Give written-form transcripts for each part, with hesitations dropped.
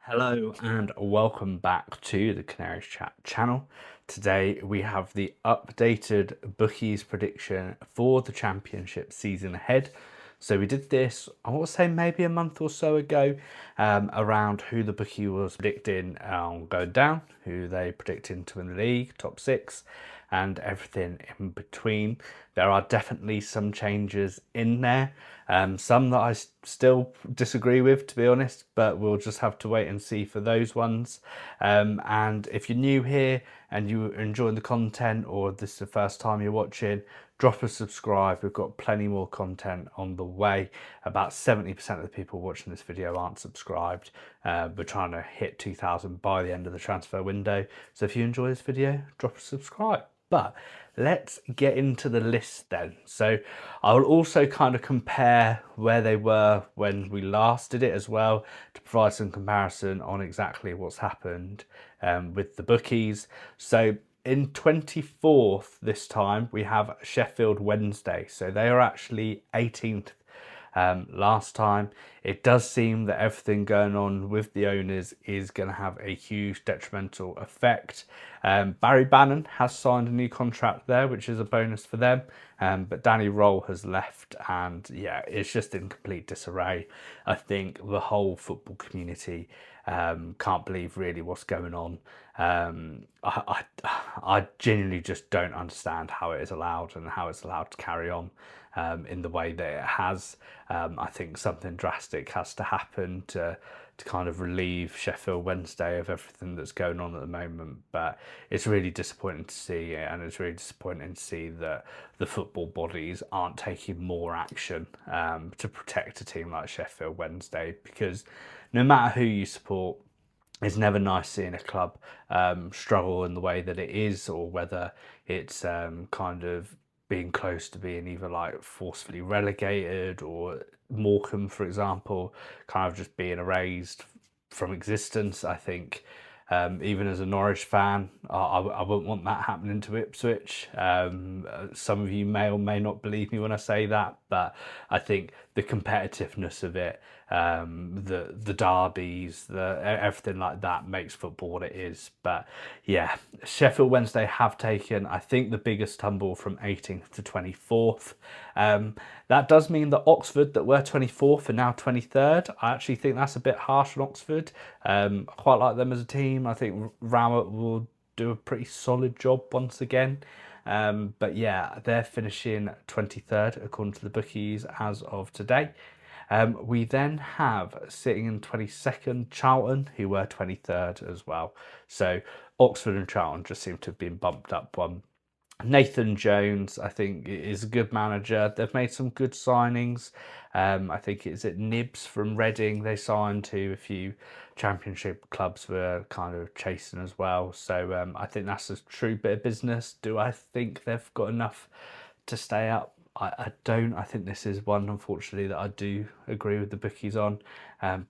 Hello and welcome back to the Canaries Chat channel. Today we have the updated Bookies prediction for the championship season ahead. So we did this, I want to say maybe a month or so ago, around who the bookie was predicting going down, who they predicting to win the league, top six, and everything in between. There are definitely some changes in there, some that I still disagree with, to be honest, but we'll just have to wait and see for those ones. And if you're new here and you're enjoying the content, or this is the first time you're watching, drop a subscribe. We've got plenty more content on the way. About 70% of the people watching this video aren't subscribed. We're trying to hit 2,000 by the end of the transfer window. So if you enjoy this video, drop a subscribe. But let's get into the list then. So I will also kind of compare where they were when we last did it as well, to provide some comparison on exactly what's happened with the bookies. So in 24th this time, we have Sheffield Wednesday. So they are actually 18th. Last time. It does seem that everything going on with the owners is going to have a huge detrimental effect. Barry Bannon has signed a new contract there, which is a bonus for them. But Danny Roll has left, and yeah, it's just in complete disarray. I think the whole football community can't believe really what's going on. I genuinely just don't understand how it is allowed and how it's allowed to carry on in the way that it has. I think something drastic has to happen to kind of relieve Sheffield Wednesday of everything that's going on at the moment. But it's really disappointing to see, and it's really disappointing to see that the football bodies aren't taking more action to protect a team like Sheffield Wednesday, because no matter who you support, it's never nice seeing a club struggle in the way that it is, or whether it's kind of being close to being either like forcefully relegated, or Morecambe, for example, kind of just being erased from existence. I think even as a Norwich fan, I wouldn't want that happening to Ipswich. Some of you may or may not believe me when I say that, but I think the competitiveness of it, the derbies, everything like that makes football what it is. But yeah, Sheffield Wednesday have taken, I think, the biggest tumble from 18th to 24th. That does mean that Oxford, that were 24th, are now 23rd. I actually think that's a bit harsh on Oxford. I quite like them as a team. I think Rowett will do a pretty solid job once again. But yeah, they're finishing 23rd according to the bookies as of today. We then have, sitting in 22nd, Charlton, who were 23rd as well. So Oxford and Charlton just seem to have been bumped up one. Nathan Jones, I think, is a good manager. They've made some good signings. I think it's at Nibs from Reading they signed, to a few championship clubs were kind of chasing as well. So I think that's a true bit of business. Do I think they've got enough to stay up? I don't. I think this is one, unfortunately, that I do agree with the bookies on.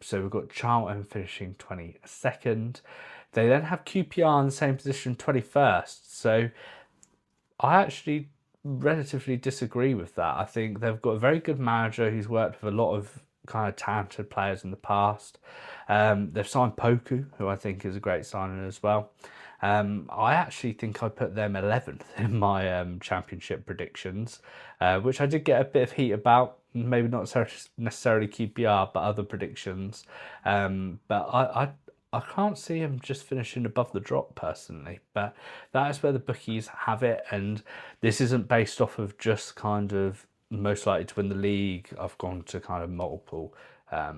So we've got Charlton finishing 22nd. They then have QPR in the same position, 21st. So I actually relatively disagree with that. I think they've got a very good manager who's worked with a lot of kind of talented players in the past. They've signed Poku, who I think is a great signing as well. I actually think I put them 11th in my championship predictions, which I did get a bit of heat about. Maybe not necessarily QPR, but other predictions. But I can't see him just finishing above the drop personally, but that is where the bookies have it. And this isn't based off of just kind of most likely to win the league. I've gone to kind of multiple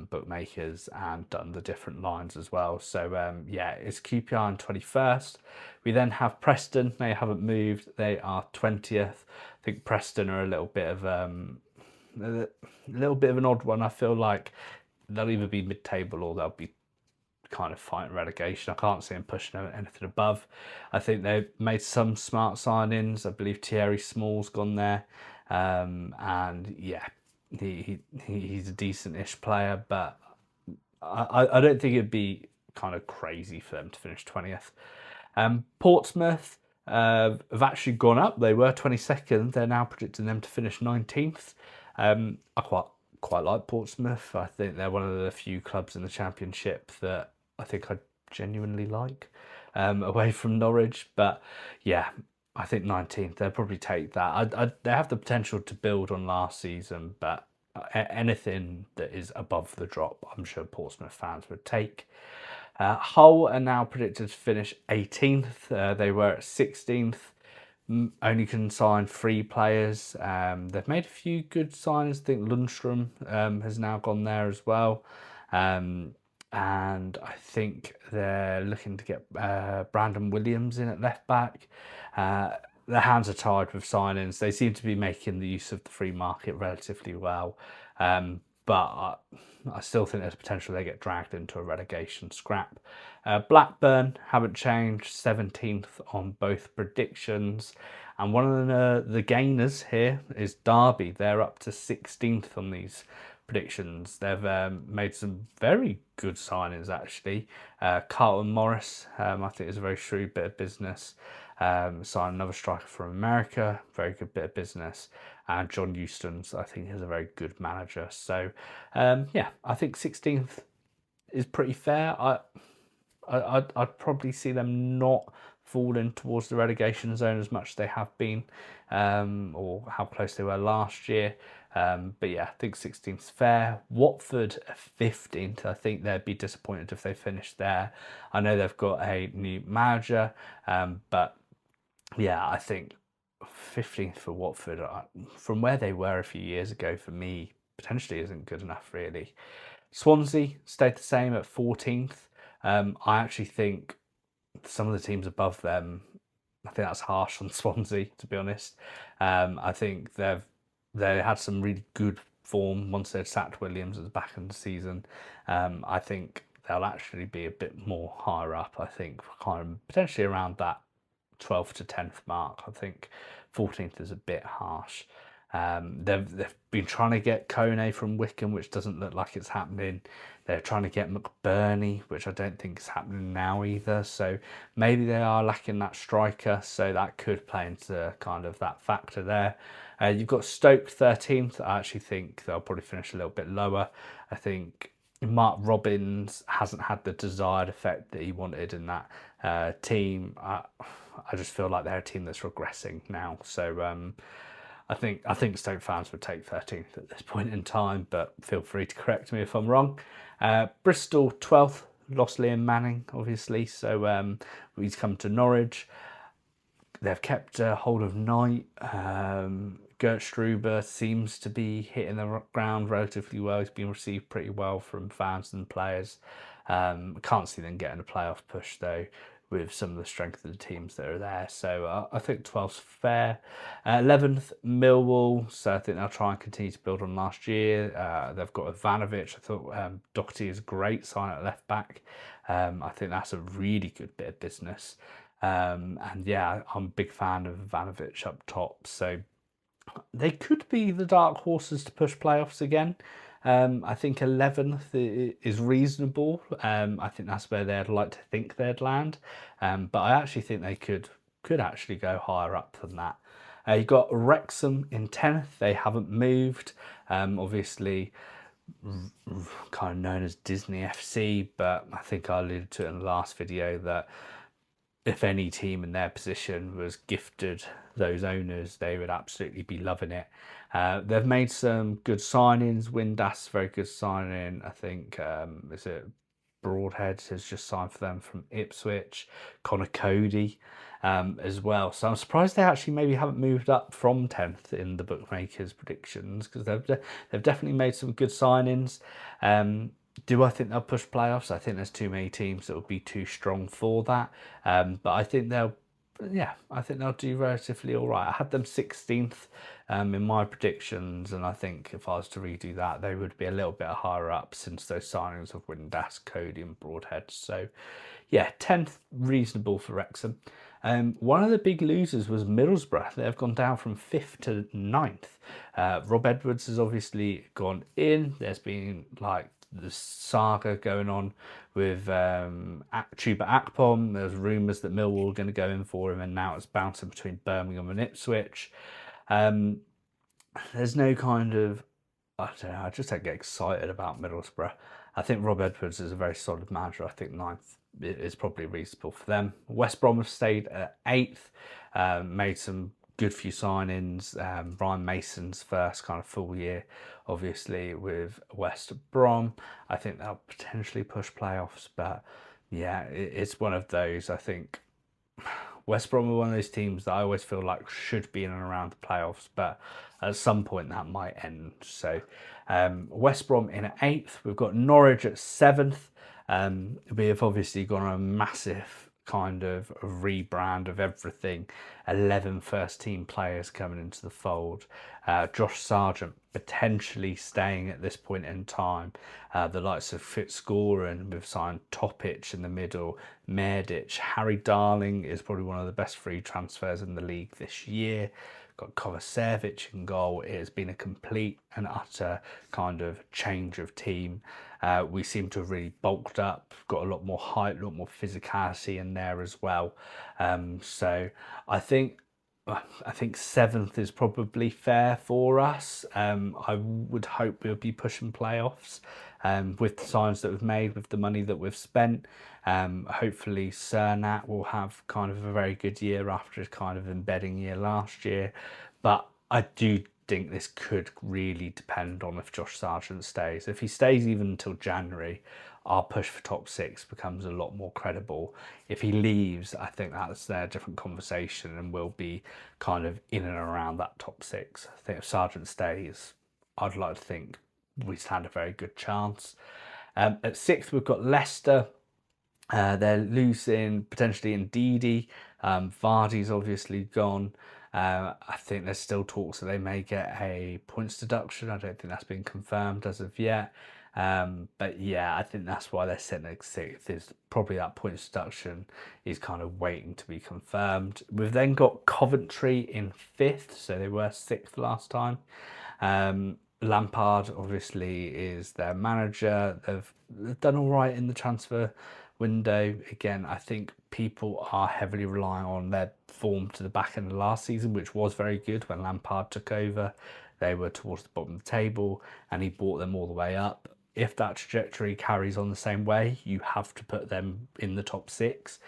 bookmakers and done the different lines as well. So yeah, it's QPR in 21st. We then have Preston. They haven't moved. They are 20th. I think Preston are a little bit of an odd one. I feel like they'll either be mid-table or they'll be kind of fighting relegation. I can't see him pushing anything above. I think they've made some smart signings. I believe Thierry Small's gone there, and yeah, he's a decent-ish player, but I don't think it'd be kind of crazy for them to finish 20th. Portsmouth, have actually gone up. They were 22nd. They're now predicting them to finish 19th. I quite like Portsmouth. I think they're one of the few clubs in the Championship that I think I genuinely like, away from Norwich. But yeah, I think 19th, they'll probably take that. They have the potential to build on last season, but anything that is above the drop, I'm sure Portsmouth fans would take. Hull are now predicted to finish 18th. They were at 16th. Only can sign 3 players. They've made a few good signings. I think Lundstrom has now gone there as well. And I think they're looking to get Brandon Williams in at left back. Their hands are tied with signings. They seem to be making the use of the free market relatively well. But I still think there's potential they get dragged into a relegation scrap. Blackburn haven't changed, 17th on both predictions. And one of the gainers here is Derby. They're up to 16th on these predictions. They've made some very good signings, actually. Carlton Morris, I think, is a very shrewd bit of business. Signed another striker from America, very good bit of business. And John Euston's, I think, is a very good manager. So, yeah, I think 16th is pretty fair. I'd probably see them not falling towards the relegation zone as much as they have been, or how close they were last year. But yeah, I think 16th is fair. Watford 15th. I think they'd be disappointed if they finished there. I know they've got a new manager, but yeah, I think 15th for Watford, from where they were a few years ago, for me, potentially isn't good enough, really. Swansea stayed the same at 14th. I actually think some of the teams above them, I think that's harsh on Swansea, to be honest. I think they had some really good form once they'd sacked Williams at the back of the season. I think they'll actually be a bit more higher up. I think kind of potentially around that 12th to 10th mark. I think 14th is a bit harsh. They've been trying to get Kone from Wycombe, which doesn't look like it's happening. They're trying to get McBurney, which I don't think is happening now either. So maybe they are lacking that striker. So that could play into kind of that factor there. You've got Stoke 13th. I actually think they'll probably finish a little bit lower. I think Mark Robbins hasn't had the desired effect that he wanted in that team. I just feel like they're a team that's regressing now. So I think Stoke fans would take 13th at this point in time, but feel free to correct me if I'm wrong. Bristol 12th, lost Liam Manning, obviously, so he's come to Norwich. They've kept hold of Knight. Gert Struber seems to be hitting the ground relatively well. He's been received pretty well from fans and players. Can't see them getting a playoff push, though, with some of the strength of the teams that are there. So I think 12th's fair. 11th, Millwall. So I think they'll try and continue to build on last year. They've got Ivanovic. I thought Doherty is a great sign at left back. I think that's a really good bit of business. And yeah, I'm a big fan of Ivanovic up top. So they could be the dark horses to push playoffs again. I think 11th is reasonable. I think that's where they'd like to think they'd land. But I actually think they could actually go higher up than that. You've got Wrexham in 10th. They haven't moved. Obviously, kind of known as Disney FC, but I think I alluded to it in the last video that if any team in their position was gifted those owners, they would absolutely be loving it. They've made some good signings. Windass, very good signing. I think, is it Broadhead has just signed for them from Ipswich. Connor Cody as well. So I'm surprised they actually maybe haven't moved up from 10th in the bookmakers' predictions, because they've definitely made some good signings. Do I think they'll push playoffs? I think there's too many teams that will be too strong for that. But I think they'll do relatively all right. I had them 16th in my predictions, and I think if I was to redo that, they would be a little bit higher up since those signings of Windass, Cody and Broadhead. So yeah, 10th, reasonable for Wrexham. One of the big losers was Middlesbrough. They've gone down from 5th to 9th. Rob Edwards has obviously gone in. There's been like the saga going on with Chuba Akpom. There's rumours that Millwall are going to go in for him, and now it's bouncing between Birmingham and Ipswich. There's no kind of, I don't know, I just don't get excited about Middlesbrough. I think Rob Edwards is a very solid manager. I think ninth is probably reasonable for them. West Brom have stayed at 8th, made some good few signings. Ryan Mason's first kind of full year, obviously, with West Brom. I think they'll potentially push playoffs, but yeah, it's one of those. I think West Brom are one of those teams that I always feel like should be in and around the playoffs, but at some point that might end. So West Brom in at 8th. We've got Norwich at 7th. We have obviously gone on a massive kind of rebrand of everything. 11 first team players coming into the fold. Josh Sargent potentially staying at this point in time. The likes of Fitzgoran, we've signed Topic in the middle, Merdich. Harry Darling is probably one of the best free transfers in the league this year. Got Kovacevic in goal. It has been a complete and utter kind of change of team. We seem to have really bulked up, got a lot more height, a lot more physicality in there as well. So I think 7th is probably fair for us. I would hope we'll be pushing playoffs with the signs that we've made, with the money that we've spent. Hopefully Cernat will have kind of a very good year after his kind of embedding year last year. But I do think this could really depend on if Josh Sargent stays. If he stays even until January, our push for top 6 becomes a lot more credible. If he leaves, I think that's a different conversation and we'll be kind of in and around that top 6. I think if Sargent stays, I'd like to think we stand a very good chance. At 6th, we've got Leicester. They're losing potentially Ndidi. Vardy's obviously gone. I think there's still talks that they may get a points deduction. I don't think that's been confirmed as of yet. But yeah, I think that's why they're sitting at 6th, is probably that points deduction is kind of waiting to be confirmed. We've then got Coventry in 5th, so they were 6th last time. Lampard obviously is their manager. They've done all right in the transfer window. Again, I think people are heavily relying on their form to the back end of last season, which was very good when Lampard took over. They were towards the bottom of the table and he brought them all the way up. If that trajectory carries on the same way, you have to put them in the top 6.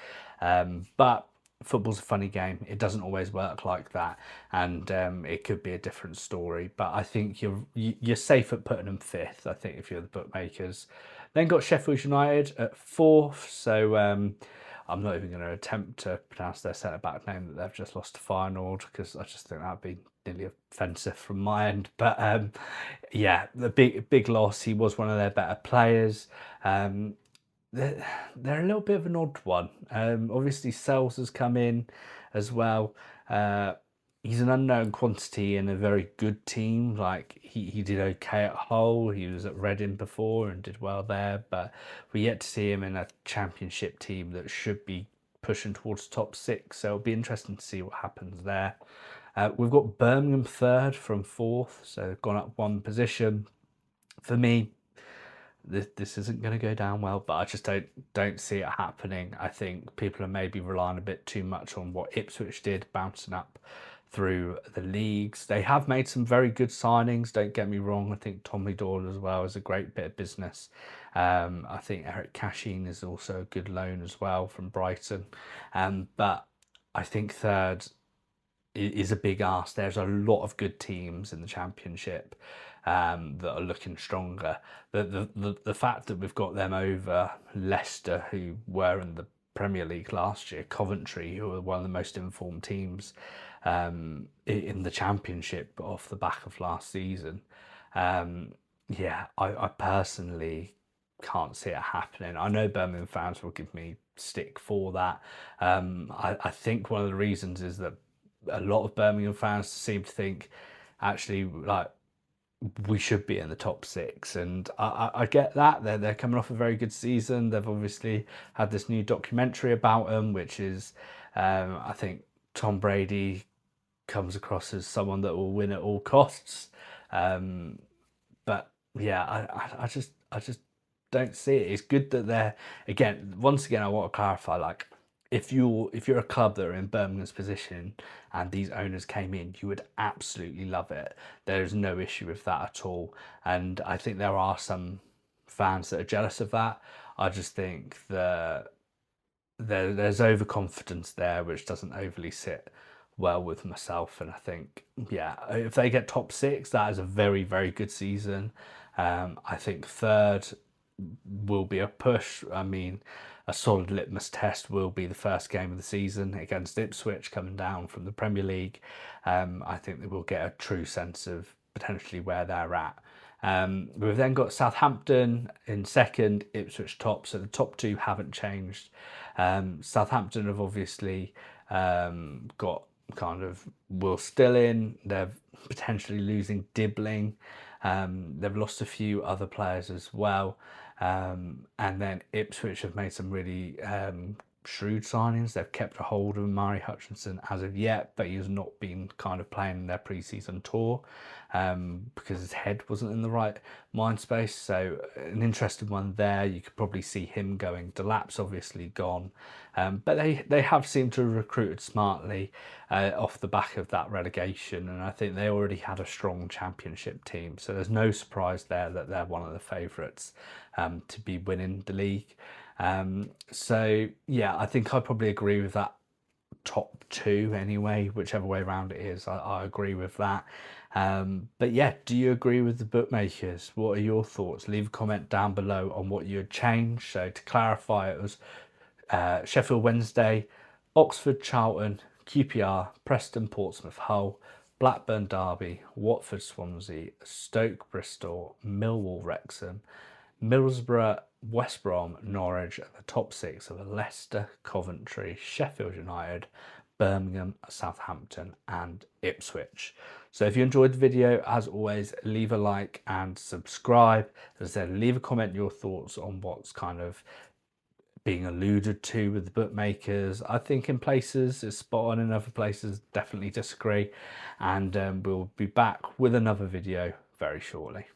But football's a funny game. It doesn't always work like that, and it could be a different story. But I think you're safe at putting them 5th, I think, if you're the bookmakers. Then got Sheffield United at 4th, so I'm not even going to attempt to pronounce their centre-back name that they've just lost to Feyenoord, because I just think that'd be nearly offensive from my end. But yeah, the big loss. He was one of their better players. They're a little bit of an odd one. Obviously, Sells has come in as well. He's an unknown quantity in a very good team. Like he did okay at Hull. He was at Reading before and did well there. But we're yet to see him in a championship team that should be pushing towards top 6. So it'll be interesting to see what happens there. We've got Birmingham 3rd from 4th, so they've gone up one position. For me, this isn't going to go down well, but I just don't see it happening. I think people are maybe relying a bit too much on what Ipswich did, bouncing up through the leagues. They have made some very good signings, don't get me wrong. I think Tommy Doyle as well is a great bit of business. I think Eric Casheen is also a good loan as well from Brighton. But I think 3rd is a big ask. There's a lot of good teams in the Championship that are looking stronger. The fact that we've got them over Leicester, who were in the Premier League last year, Coventry, who are one of the most informed teams in the Championship off the back of last season. Yeah, I personally can't see it happening. I know Birmingham fans will give me stick for that. I think one of the reasons is that a lot of Birmingham fans seem to think actually like we should be in the top 6, and I get that. They're coming off a very good season. They've obviously had this new documentary about them, which is I think Tom Brady comes across as someone that will win at all costs. But yeah, I just don't see it. It's good that they're, again, once again, I want to clarify, like, if you're a club that are in Birmingham's position and these owners came in, you would absolutely love it. There's no issue with that at all. And I think there are some fans that are jealous of that. I just think that there's overconfidence there, which doesn't overly sit well with myself. And I think, yeah, if they get top six, that is a very, very good season. I think third will be a push. I mean, a solid litmus test will be the first game of the season against Ipswich, coming down from the Premier League. I think they will get a true sense of potentially where they're at. We've then got Southampton in second, Ipswich top, so the top two haven't changed. Southampton have obviously got kind of Will Still in. They're potentially losing Dibbling. They've lost a few other players as well. And then Ipswich have made some really shrewd signings. They've kept a hold of Murray Hutchinson as of yet, but he has not been kind of playing their pre-season tour because his head wasn't in the right mind space. So an interesting one there. You could probably see him going. Delap's obviously gone, but they have seemed to have recruited smartly off the back of that relegation, and I think they already had a strong championship team. So there's no surprise there that they're one of the favourites to be winning the league. So yeah, I think I probably agree with that top two anyway, whichever way around it is. I agree with that. But yeah, do you agree with the bookmakers? What are your thoughts? Leave a comment down below on what you'd change. So to clarify, it was Sheffield Wednesday, Oxford Charlton, QPR, Preston Portsmouth Hull, Blackburn Derby, Watford Swansea, Stoke Bristol, Millwall Wrexham, Middlesbrough, West Brom, Norwich, and the top six of Leicester, Coventry, Sheffield United, Birmingham, Southampton, and Ipswich. So if you enjoyed the video, as always, leave a like and subscribe. As I said, leave a comment your thoughts on what's kind of being alluded to with the bookmakers. I think in places it's spot on, in other places definitely disagree. And we'll be back with another video very shortly.